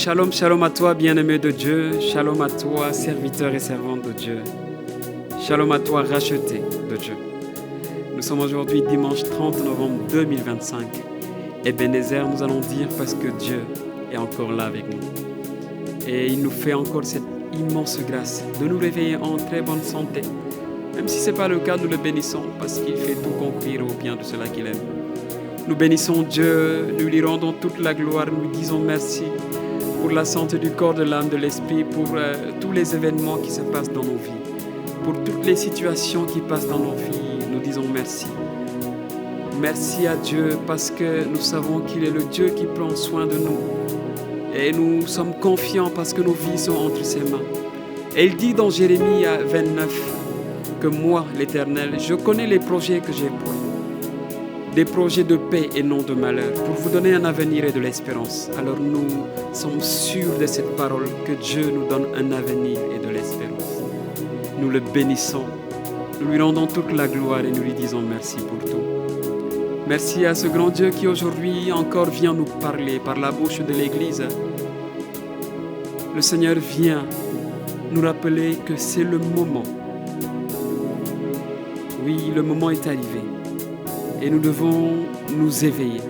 Shalom, shalom à toi, bien-aimé de Dieu. Shalom à toi, serviteur et servante de Dieu. Shalom à toi, racheté de Dieu. Nous sommes aujourd'hui dimanche 30 novembre 2025. Ebenezer, nous allons dire parce que Dieu est encore là avec nous. Et il nous fait encore cette immense grâce de nous réveiller en très bonne santé. Même si ce n'est pas le cas, nous le bénissons parce qu'il fait tout concourir au bien de ceux-là qu'il aime. Nous bénissons Dieu, nous lui rendons toute la gloire, nous lui disons merci pour la santé du corps, de l'âme, de l'esprit, pour tous les événements qui se passent dans nos vies, pour toutes les situations qui passent dans nos vies, nous disons merci. Merci à Dieu parce que nous savons qu'il est le Dieu qui prend soin de nous. Et nous sommes confiants parce que nos vies sont entre ses mains. Et il dit dans Jérémie 29 que moi, l'Éternel, je connais les projets que j'ai pour vous. Des projets de paix et non de malheur, pour vous donner un avenir et de l'espérance. Alors nous sommes sûrs de cette parole que Dieu nous donne un avenir et de l'espérance. Nous le bénissons, nous lui rendons toute la gloire et nous lui disons merci pour tout. Merci à ce grand Dieu qui aujourd'hui encore vient nous parler par la bouche de l'Église. Le Seigneur vient nous rappeler que c'est le moment. Oui, le moment est arrivé. Et nous devons nous éveiller.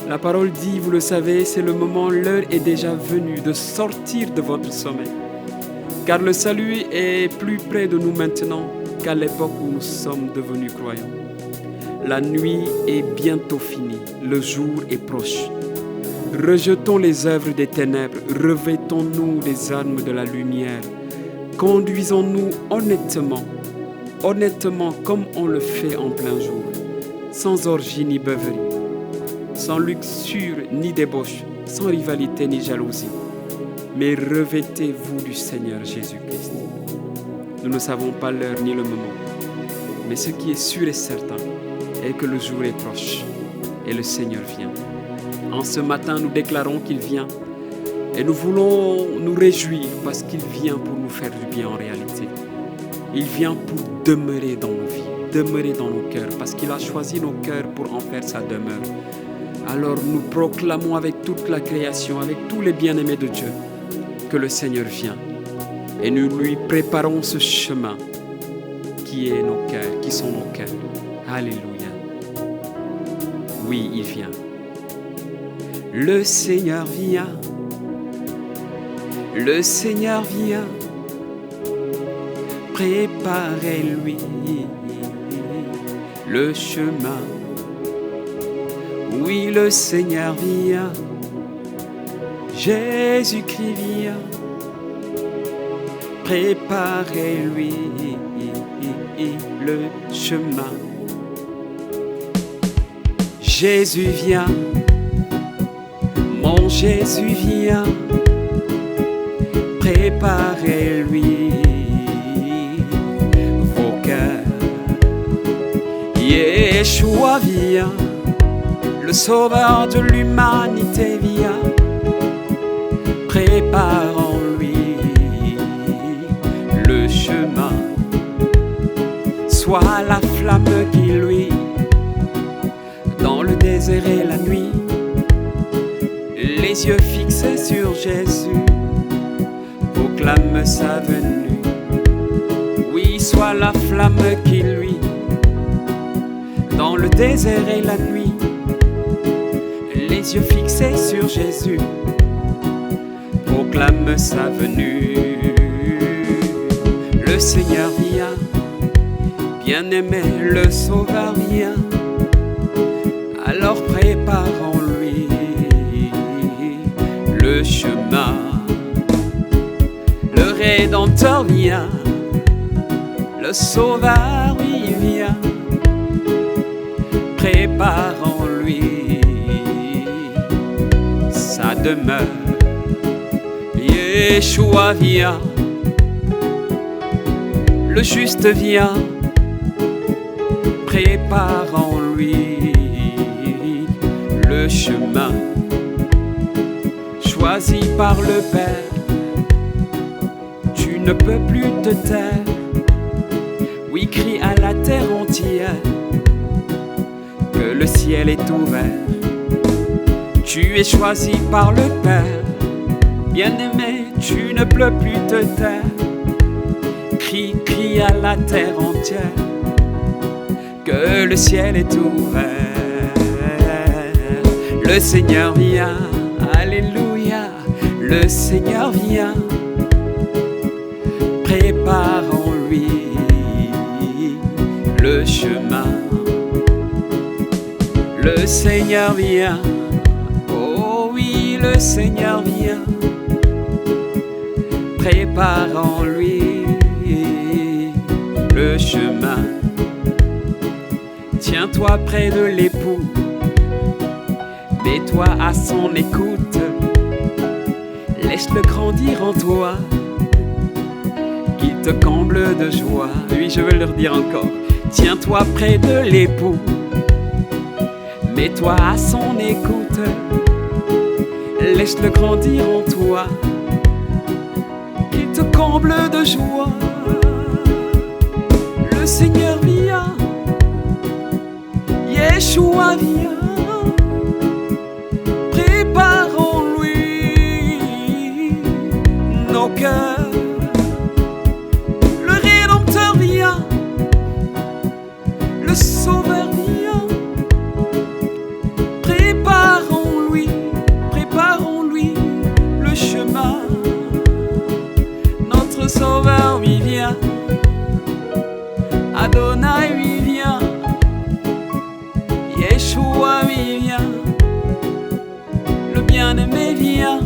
La parole dit, vous le savez, c'est le moment, l'heure est déjà venue de sortir de votre sommeil. Car le salut est plus près de nous maintenant qu'à l'époque où nous sommes devenus croyants. La nuit est bientôt finie, le jour est proche. Rejetons les œuvres des ténèbres, revêtons-nous des armes de la lumière. Conduisons-nous honnêtement comme on le fait en plein jour, sans orgie ni beuverie, sans luxure ni débauche, sans rivalité ni jalousie, mais revêtez-vous du Seigneur Jésus-Christ. Nous ne savons pas l'heure ni le moment, mais ce qui est sûr et certain est que le jour est proche et le Seigneur vient. En ce matin, nous déclarons qu'il vient et nous voulons nous réjouir parce qu'il vient pour nous faire du bien en réalité. Il vient pour demeurer dans nos vies, demeurer dans nos cœurs, parce qu'il a choisi nos cœurs pour en faire sa demeure. Alors nous proclamons avec toute la création, avec tous les bien-aimés de Dieu, que le Seigneur vient. Et nous lui préparons ce chemin qui est nos cœurs, qui sont nos cœurs. Alléluia. Oui, il vient. Le Seigneur vient. Le Seigneur vient. Préparez-lui le chemin. Oui, le Seigneur vient. Jésus-Christ vient. Préparez-lui le chemin. Jésus vient. Mon Jésus vient. Préparez-lui Yeshua vient, le sauveur de l'humanité vient, préparons-lui le chemin. Sois la flamme qui luit dans le désert et la nuit, les yeux fixés sur Jésus, proclame sa venue. Oui, sois la flamme qui luit dans le désert et la nuit, les yeux fixés sur Jésus, proclame sa venue. Le Seigneur vient, bien-aimé, le Sauveur vient, alors préparons-lui le chemin. Le Rédempteur vient, le Sauveur, oui, vient. Préparons-lui sa demeure. Yeshua vient, le juste vient. Préparons-lui le chemin. Choisi par le Père, tu ne peux plus te taire. Oui, crie à la terre entière que le ciel est ouvert. Tu es choisi par le Père. Bien-aimé, tu ne peux plus te taire. Crie, crie à la terre entière que le ciel est ouvert. Le Seigneur vient, alléluia, le Seigneur vient. Préparons-lui le chemin. Le Seigneur vient, oh oui, le Seigneur vient. Préparons-lui le chemin. Tiens-toi près de l'époux, mets-toi à son écoute. Laisse-le grandir en toi, qu'il te comble de joie. Oui, je veux leur dire encore. Tiens-toi près de l'époux, mets-toi à son écoute. Laisse-le grandir en toi, qu'il te comble de joie. Le Seigneur vient, Yeshua vient. Préparons-lui nos cœurs. Le Rédempteur vient, le Sauveur vient. Préparons-lui le chemin. Notre Sauveur lui vient, Adonai lui vient, Yeshua lui vient. Le bien-aimé vient,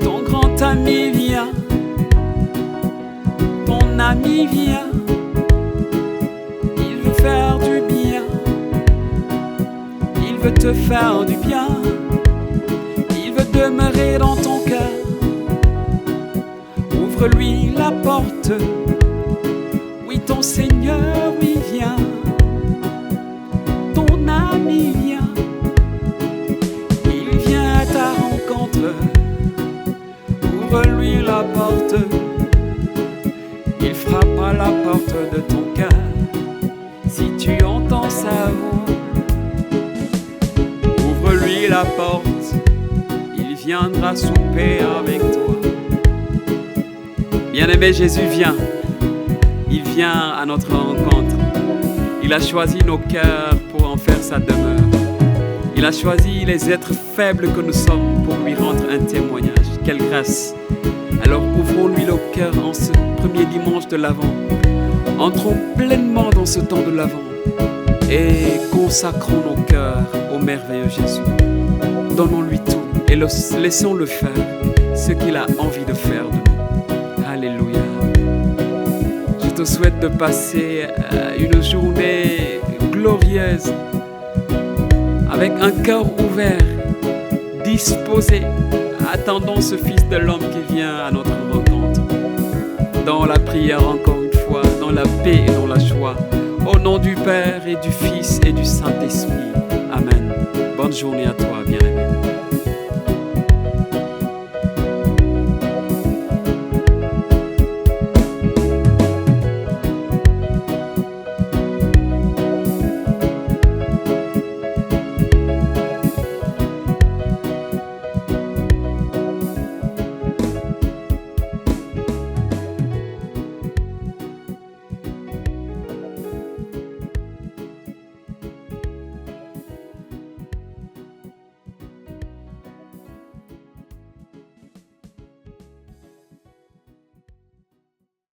ton grand ami vient, ton ami vient. Il veut faire du bien, il veut te faire du bien. Il veut demeurer dans ton cœur. Ouvre-lui la porte. Oui, ton Seigneur lui vient, ton ami vient. Il vient à ta rencontre. Ouvre-lui la porte. Il frappe à la porte de ton cœur. Si tu entends sa voix, ouvre-lui la porte. Il viendra souper avec toi. Bien-aimé, Jésus vient. Il vient à notre rencontre. Il a choisi nos cœurs pour en faire sa demeure. Il a choisi les êtres faibles que nous sommes pour lui rendre un témoignage. Quelle grâce! Alors ouvrons-lui le cœur en ce premier dimanche de l'Avent. Entrons pleinement dans ce temps de l'Avent et consacrons nos cœurs au merveilleux Jésus. Donnons-lui tout et laissons-le faire ce qu'il a envie de faire de nous. Alléluia. Je te souhaite de passer une journée glorieuse avec un cœur ouvert, disposé, attendant ce Fils de l'homme qui vient à notre rencontre. Dans la prière encore une fois, dans la paix et dans la joie, au nom du Père et du Fils et du Saint-Esprit. Amen. Bonne journée à toi, bien-aimé.